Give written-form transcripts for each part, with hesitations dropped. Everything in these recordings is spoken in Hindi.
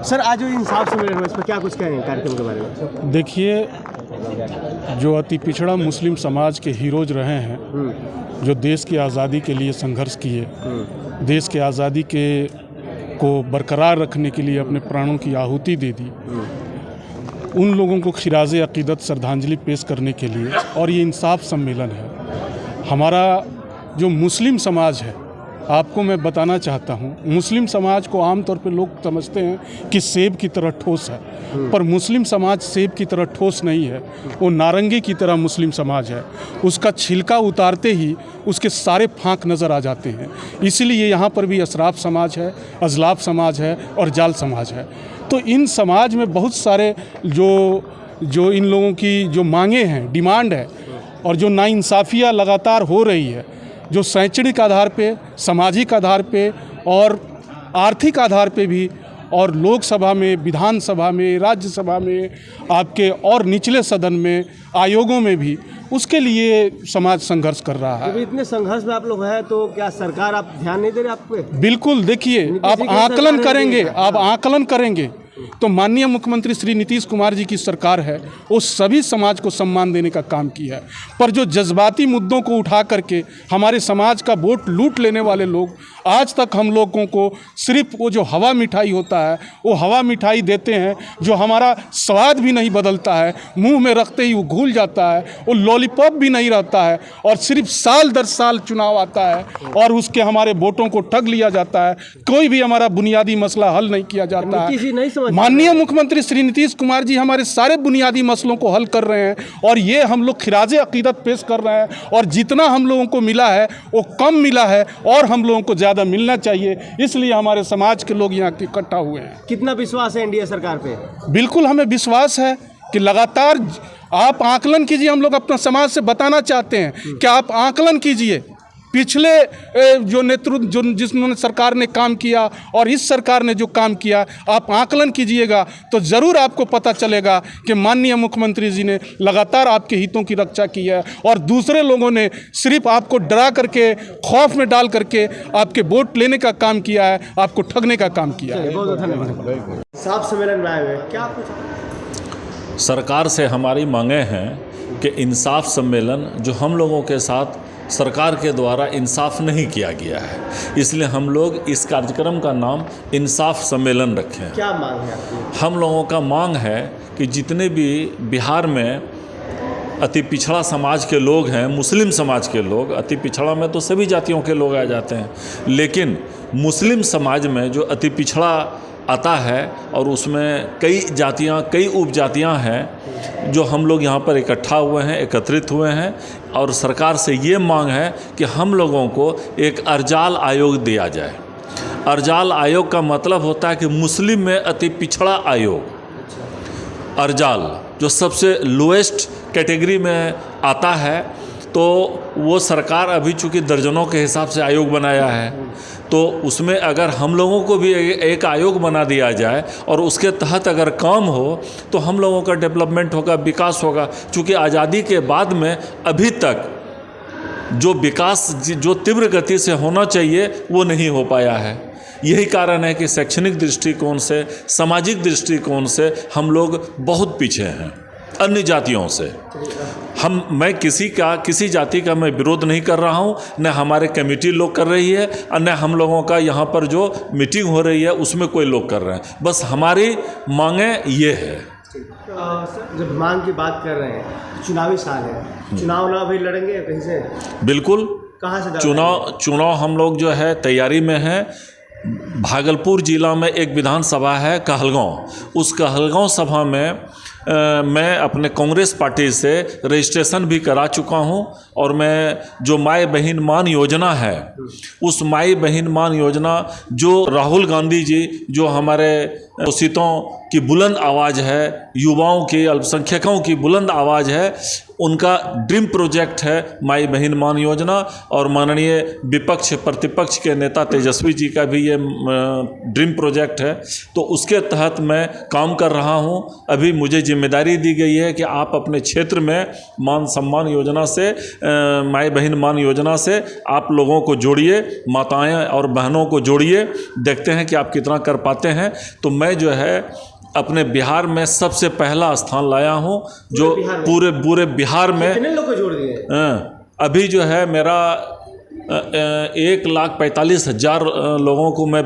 सर आज जो इंसाफ सम्मेलन हुआ इस पर क्या कुछ कहेंगे कार्यक्रम के बारे में? देखिए, जो अति पिछड़ा मुस्लिम समाज के हीरोज रहे हैं, जो देश की आज़ादी के लिए संघर्ष किए, देश की आज़ादी को बरकरार रखने के लिए अपने प्राणों की आहुति दे दी, उन लोगों को खिराज़े अक़ीदत श्रद्धांजलि पेश करने के लिए और ये इंसाफ सम्मेलन है। हमारा जो मुस्लिम समाज है, आपको मैं बताना चाहता हूँ, मुस्लिम समाज को आमतौर पे लोग समझते हैं कि सेब की तरह ठोस है, पर मुस्लिम समाज सेब की तरह ठोस नहीं है, वो नारंगी की तरह मुस्लिम समाज है। उसका छिलका उतारते ही उसके सारे फांक नज़र आ जाते हैं। इसलिए यहाँ पर भी अशराफ समाज है, अजलाफ समाज है और जाल समाज है। तो इन समाज में बहुत सारे जो इन लोगों की जो मांगे हैं, डिमांड है, और जो नाइंसाफ़ियाँ लगातार हो रही है, जो शैक्षणिक आधार पे, सामाजिक आधार पे और आर्थिक आधार पे भी, और लोकसभा में, विधानसभा में, राज्यसभा में, आपके और निचले सदन में, आयोगों में भी, उसके लिए समाज संघर्ष कर रहा है। जब इतने संघर्ष में आप लोग हैं तो क्या सरकार आप ध्यान नहीं दे रहे आप पे? बिल्कुल, देखिए, आप आकलन करेंगे तो माननीय मुख्यमंत्री श्री नीतीश कुमार जी की सरकार है, वो सभी समाज को सम्मान देने का काम किया है। पर जो जज्बाती मुद्दों को उठा करके हमारे समाज का वोट लूट लेने वाले लोग आज तक हम लोगों को सिर्फ वो जो हवा मिठाई होता है, वो हवा मिठाई देते हैं, जो हमारा स्वाद भी नहीं बदलता है, मुंह में रखते ही वो घुल जाता है, वो लॉलीपॉप भी नहीं रहता है, और सिर्फ साल दर साल चुनाव आता है और उसके हमारे वोटों को ठग लिया जाता है। कोई भी हमारा बुनियादी मसला हल नहीं किया जाता है। माननीय मुख्यमंत्री श्री नीतीश कुमार जी हमारे सारे बुनियादी मसलों को हल कर रहे हैं, और ये हम लोग खिराजे अक़ीदत पेश कर रहे हैं, और जितना हम लोगों को मिला है वो कम मिला है, और हम लोगों को ज़्यादा मिलना चाहिए। इसलिए हमारे समाज के लोग यहाँ इकट्ठा हुए हैं। कितना विश्वास है एनडीए सरकार पे? बिल्कुल, हमें विश्वास है कि लगातार आप आकलन कीजिए। हम लोग अपना समाज से बताना चाहते हैं कि आप आकलन कीजिए, पिछले जो नेतृत्व जिन्होंने सरकार ने काम किया और इस सरकार ने जो काम किया, आप आकलन कीजिएगा तो ज़रूर आपको पता चलेगा कि माननीय मुख्यमंत्री जी ने लगातार आपके हितों की रक्षा की है, और दूसरे लोगों ने सिर्फ आपको डरा करके, खौफ में डाल करके आपके वोट लेने का काम किया है, आपको ठगने का काम किया है। बहुत धन्यवाद। साफ सम्मेलन में आए हुए क्या कुछ सरकार से हमारी मांगें हैं कि इंसाफ सम्मेलन जो हम लोगों के साथ सरकार के द्वारा इंसाफ नहीं किया गया है, इसलिए हम लोग इस कार्यक्रम का नाम इंसाफ सम्मेलन रखें। क्या मांग है आपकी? हम लोगों का मांग है कि जितने भी बिहार में अति पिछड़ा समाज के लोग हैं, मुस्लिम समाज के लोग, अति पिछड़ा में तो सभी जातियों के लोग आ जाते हैं, लेकिन मुस्लिम समाज में जो अति पिछड़ा आता है और उसमें कई जातियाँ, कई उपजातियाँ हैं, जो हम लोग यहाँ पर इकट्ठा हुए हैं, एकत्रित हुए हैं, और सरकार से ये मांग है कि हम लोगों को एक अर्जाल आयोग दिया जाए। अर्जाल आयोग का मतलब होता है कि मुस्लिम में अति पिछड़ा आयोग। अर्जाल जो सबसे लोएस्ट कैटेगरी में आता है, तो वो सरकार अभी चूँकि दर्जनों के हिसाब से आयोग बनाया है, तो उसमें अगर हम लोगों को भी एक आयोग बना दिया जाए और उसके तहत अगर काम हो तो हम लोगों का डेवलपमेंट होगा, विकास होगा। चूँकि आज़ादी के बाद में अभी तक जो विकास जो तीव्र गति से होना चाहिए वो नहीं हो पाया है। यही कारण है कि शैक्षणिक दृष्टिकोण से, सामाजिक दृष्टिकोण से हम लोग बहुत पीछे हैं अन्य जातियों से। मैं किसी जाति का मैं विरोध नहीं कर रहा हूँ, न हमारे कमेटी लोग कर रही है, और न हम लोगों का यहाँ पर जो मीटिंग हो रही है उसमें कोई लोग कर रहे हैं। बस हमारी मांगें ये है। जब मांग की बात कर रहे हैं, चुनावी साल है, चुनाव ना भी लड़ेंगे कहीं से? बिल्कुल। कहाँ से चुनाव हम लोग जो है तैयारी में है। भागलपुर जिला में एक विधानसभा है कहलगांव, उस कहलगांव सभा में मैं अपने कांग्रेस पार्टी से रजिस्ट्रेशन भी करा चुका हूं, और मैं जो माई बहन मान योजना है, उस माई बहन मान योजना जो राहुल गांधी जी, जो हमारे शोषितों की बुलंद आवाज़ है, युवाओं की, अल्पसंख्यकों की बुलंद आवाज़ है, उनका ड्रीम प्रोजेक्ट है माई बहन मान योजना, और माननीय विपक्ष प्रतिपक्ष के नेता तेजस्वी जी का भी ये ड्रीम प्रोजेक्ट है। तो उसके तहत मैं काम कर रहा हूँ। अभी मुझे जिम्मेदारी दी गई है कि आप अपने क्षेत्र में मान सम्मान योजना से, माई बहन मान योजना से आप लोगों को जोड़िए, माताएं और बहनों को जोड़िए, देखते हैं कि आप कितना कर पाते हैं। तो मैं जो है अपने बिहार में सबसे पहला स्थान लाया हूं, जो पूरे बिहार में कितने लोग को जोड़ दिए? अभी जो है मेरा 1,45,000 लोगों को मैं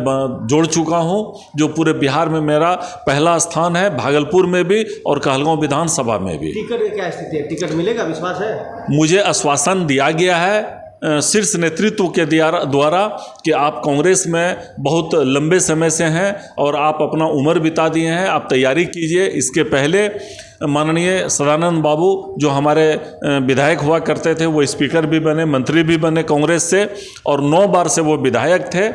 जोड़ चुका हूं, जो पूरे बिहार में मेरा पहला स्थान है, भागलपुर में भी और कहलगांव विधानसभा में भी। टिकट की क्या स्थिति है? टिकट मिलेगा, विश्वास है? मुझे आश्वासन दिया गया है शीर्ष नेतृत्व के द्वारा कि आप कांग्रेस में बहुत लंबे समय से हैं और आप अपना उम्र बिता दिए हैं, आप तैयारी कीजिए। इसके पहले माननीय सदानंद बाबू जो हमारे विधायक हुआ करते थे, वो स्पीकर भी बने, मंत्री भी बने कांग्रेस से, और 9 बार से वो विधायक थे।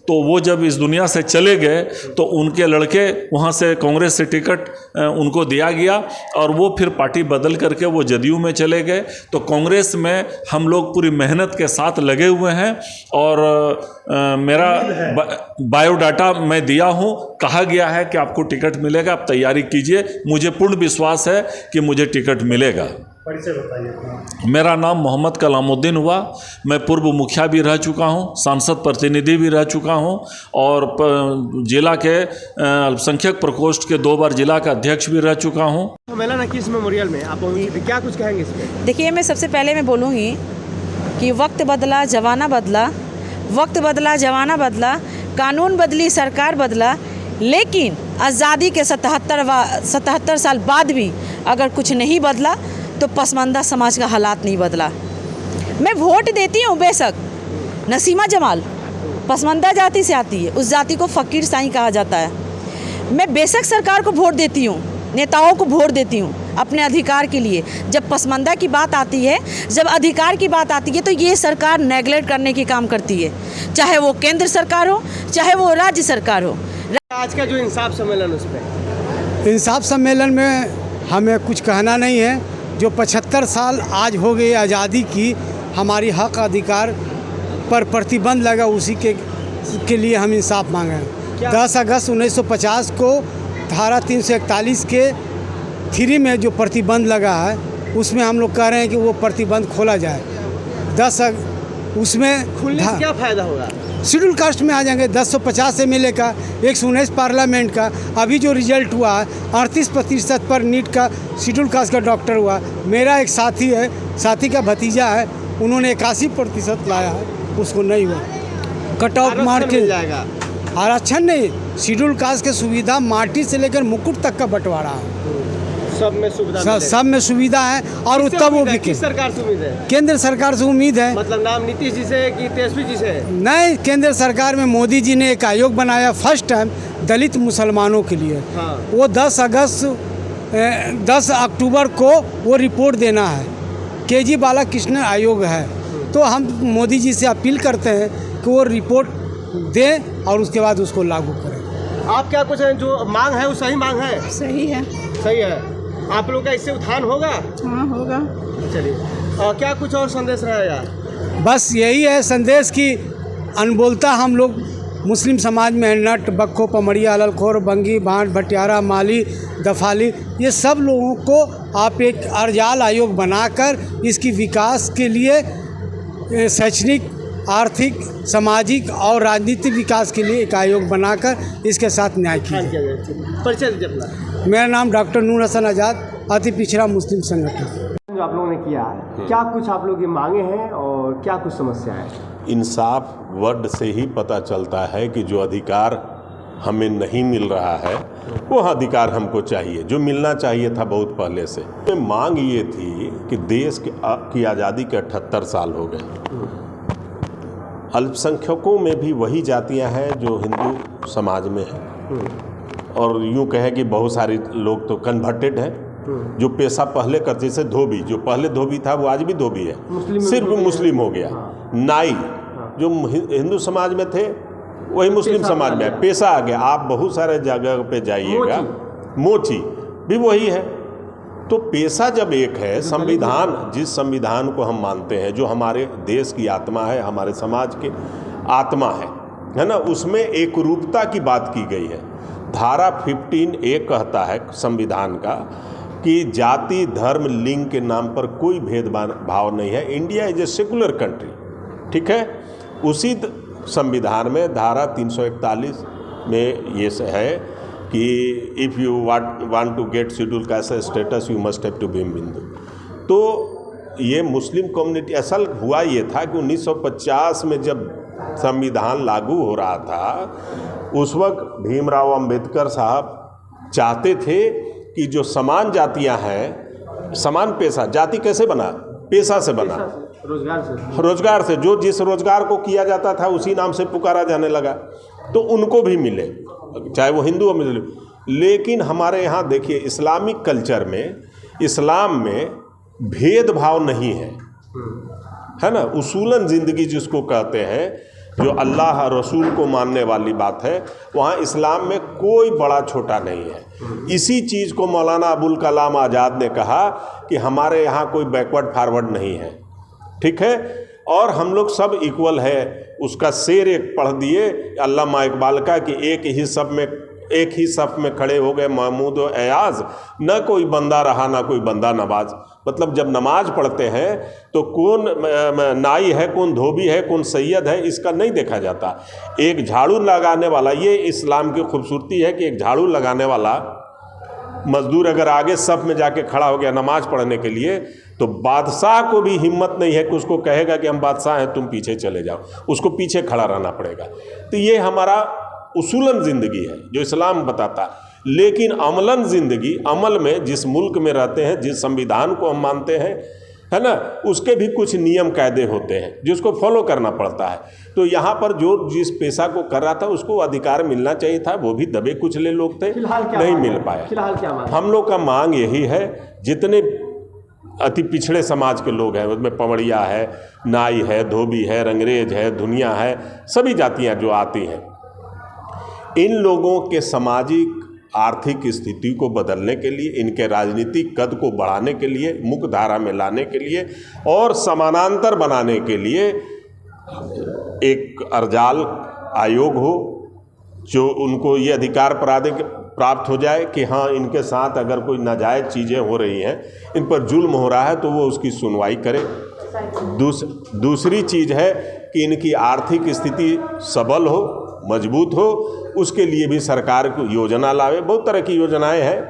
तो वो जब इस दुनिया से चले गए तो उनके लड़के वहाँ से कांग्रेस से टिकट उनको दिया गया, और वो फिर पार्टी बदल करके वो जदयू में चले गए। तो कांग्रेस में हम लोग पूरी मेहनत के साथ लगे हुए हैं, और मेरा बायोडाटा मैं दिया हूँ, कहा गया है कि आपको टिकट मिलेगा, आप तैयारी कीजिए। मुझे पूर्ण विश्वास है कि मुझे टिकट मिलेगा। परिचय बताइए। मेरा नाम मोहम्मद कलामुद्दीन हुआ। मैं पूर्व मुखिया भी रह चुका हूं, सांसद प्रतिनिधि भी रह चुका हूं, और जिला के अल्पसंख्यक प्रकोष्ठ के 2 बार जिला का अध्यक्ष भी रह चुका हूं। तो मौलाना किस मेमोरियल में आप पहुंचे थे, क्या कुछ कहेंगे इस पर? देखिए, मैं सबसे पहले मैं बोलूँगी कि वक्त बदला जमाना बदला, वक्त बदला जमाना बदला, कानून बदली सरकार बदला, लेकिन आज़ादी के 77 साल बाद भी अगर कुछ नहीं बदला तो पसमानदा समाज का हालात नहीं बदला। मैं वोट देती हूँ, बेशक नसीमा जमाल पसमानदा जाति से आती है, उस जाति को फ़कीर साईं कहा जाता है। मैं बेशक सरकार को वोट देती हूँ, नेताओं को वोट देती हूँ अपने अधिकार के लिए। जब पसमानदा की बात आती है, जब अधिकार की बात आती है, तो ये सरकार नेगलेक्ट करने की काम करती है, चाहे वो केंद्र सरकार हो, चाहे वो राज्य सरकार हो। आज का जो इंसाफ सम्मेलन, उस पर इंसाफ सम्मेलन में हमें कुछ कहना नहीं है। जो 75 साल आज हो गए आज़ादी की, हमारी हक अधिकार पर प्रतिबंध लगा, उसी के लिए हम इंसाफ मांगे हैं। 10 अगस्त 1950 को धारा 341 के 3 में जो प्रतिबंध लगा है, उसमें हम लोग कह रहे हैं कि वो प्रतिबंध खोला जाए। उसमें खुलने से क्या फ़ायदा होगा? शेड्यूल कास्ट में आ जाएंगे। 1050 MLA का, 119 पार्लियामेंट का। अभी जो रिजल्ट हुआ है 38% पर नीट का शेड्यूल कास्ट का डॉक्टर हुआ। मेरा एक साथी है, साथी का भतीजा है, उन्होंने 81% लाया है, उसको नहीं हुआ। कट ऑफ मार के जाएगा। आरक्षण नहीं, शेड्यूल कास्ट की सुविधा माटी से लेकर मुकुट तक का बंटवारा है, सब में सुविधा सब में सुविधा है। और उत्तम वो भी किस सरकार से उम्मीद है? केंद्र सरकार से उम्मीद है। मतलब नाम नीतीश जी से कि तेजस्वी जी से? नहीं, केंद्र सरकार में मोदी जी ने एक आयोग बनाया फर्स्ट टाइम दलित मुसलमानों के लिए। हाँ। वो 10 अक्टूबर को वो रिपोर्ट देना है। KG बालाकृष्णन आयोग है। तो हम मोदी जी से अपील करते हैं कि वो रिपोर्ट दें और उसके बाद उसको लागू करें। आप क्या कुछ जो मांग है वो सही मांग है? सही है। सही है। आप लोग का इससे उत्थान होगा? हाँ, होगा। चलिए, और क्या कुछ और संदेश रहेगा? बस यही है संदेश की अनबोलता हम लोग मुस्लिम समाज में है। नट, बक्खो, पमड़िया, अललखोर, बंगी, भांट, भटियारा, माली, दफाली, ये सब लोगों को आप एक अर्जाल आयोग बनाकर इसकी विकास के लिए शैक्षणिक, आर्थिक, सामाजिक और राजनीतिक विकास के लिए एक आयोग बनाकर इसके साथ न्याय किया जाए। परिचय दीजिए अपना। मेरा नाम डॉक्टर नूर हसन आज़ाद, अति पिछड़ा मुस्लिम संगठन। जो आप लोगों ने किया, क्या कुछ आप लोग की मांगे हैं और क्या कुछ समस्या है? इंसाफ वर्ड से ही पता चलता है कि जो अधिकार हमें नहीं मिल रहा है वो अधिकार हमको चाहिए, जो मिलना चाहिए था बहुत पहले से। मांग ये थी कि देश की आज़ादी के 78 साल हो गए। अल्पसंख्यकों में भी वही जातियां हैं जो हिंदू समाज में हैं, और यूँ कहें कि बहुत सारे लोग तो कन्वर्टेड हैं, जो पेशा पहले करते, जैसे धोबी, जो पहले धोबी था वो आज भी धोबी है, सिर्फ मुस्लिम हो गया। नाई जो हिंदू समाज में थे वही मुस्लिम समाज में है, पेशा आ गया। आप बहुत सारे जगह पे जाइएगा, मोची भी वही है। तो पेशा जब एक है, संविधान जिस संविधान को हम मानते हैं, जो हमारे देश की आत्मा है, हमारे समाज की आत्मा है ना, उसमें एक रूपता की बात की गई है। धारा 15A कहता है संविधान का कि जाति, धर्म, लिंग के नाम पर कोई भेदभाव नहीं है। India is a secular country, ठीक है। उसी संविधान में धारा 341 में ये है कि if you want to get schedule caste status you must have to be Hindu. तो ये मुस्लिम कम्युनिटी, असल हुआ ये था कि 1950 में जब संविधान लागू हो रहा था, उस वक्त भीमराव अंबेडकर साहब चाहते थे कि जो समान जातियां हैं, समान पेशा, जाति कैसे बना? पेशा से बना, रोजगार से, जो जिस रोजगार को किया जाता था उसी नाम से पुकारा जाने लगा, तो उनको भी मिले, चाहे वो हिंदू हो मुस्लिम। लेकिन हमारे यहाँ देखिए, इस्लामिक कल्चर में, इस्लाम में भेदभाव नहीं है ना। उसूलन ज़िंदगी जिसको कहते हैं, जो अल्लाह रसूल को मानने वाली बात है, वहाँ इस्लाम में कोई बड़ा छोटा नहीं है। इसी चीज़ को मौलाना अबुल कलाम आज़ाद ने कहा कि हमारे यहाँ कोई बैकवर्ड फॉरवर्ड नहीं है, ठीक है, और हम लोग सब इक्वल है। उसका शेर एक पढ़ दिए अल्लामा इकबाल का कि एक ही सफ़ में खड़े हो गए महमूद और एयाज, न कोई बंदा रहा ना कोई बंदा नवाज। मतलब जब नमाज पढ़ते हैं तो कौन नाई है, कौन धोबी है, कौन सैयद है, इसका नहीं देखा जाता। एक झाड़ू लगाने वाला, ये इस्लाम की खूबसूरती है कि एक झाड़ू लगाने वाला मजदूर अगर आगे सफ़ में जाके खड़ा हो गया नमाज पढ़ने के लिए, तो बादशाह को भी हिम्मत नहीं है कि उसको कहेगा कि हम बादशाह हैं, तुम पीछे चले जाओ, उसको पीछे खड़ा रहना पड़ेगा। तो ये हमारा उसूलन ज़िंदगी है जो इस्लाम बताता है। लेकिन अमलन ज़िंदगी, अमल में जिस मुल्क में रहते हैं, जिस संविधान को हम मानते हैं, है ना, उसके भी कुछ नियम कायदे होते हैं जिसको फॉलो करना पड़ता है। तो यहाँ पर जो जिस पेशा को कर रहा था उसको अधिकार मिलना चाहिए था, वो भी दबे कुचले लोग थे, नहीं मिल पाया। फिलहाल क्या मांग? हम लोग का मांग यही है, जितने अति पिछड़े समाज के लोग हैं, उसमें पवड़िया है, नाई है, धोबी है, रंगरेज है, धुनिया है, सभी जातियाँ जो आती हैं, इन लोगों के सामाजिक आर्थिक स्थिति को बदलने के लिए, इनके राजनीतिक कद को बढ़ाने के लिए, मुख्य धारा में लाने के लिए और समानांतर बनाने के लिए एक अर्जाल आयोग हो, जो उनको ये अधिकार प्राप्त हो जाए कि हाँ, इनके साथ अगर कोई नाजायज़ चीज़ें हो रही हैं, इन पर जुल्म हो रहा है, तो वो उसकी सुनवाई करे। दूसरी चीज़ है कि इनकी आर्थिक स्थिति सबल हो, मजबूत हो, उसके लिए भी सरकार को योजना लावे। बहुत तरह की योजनाएं हैं।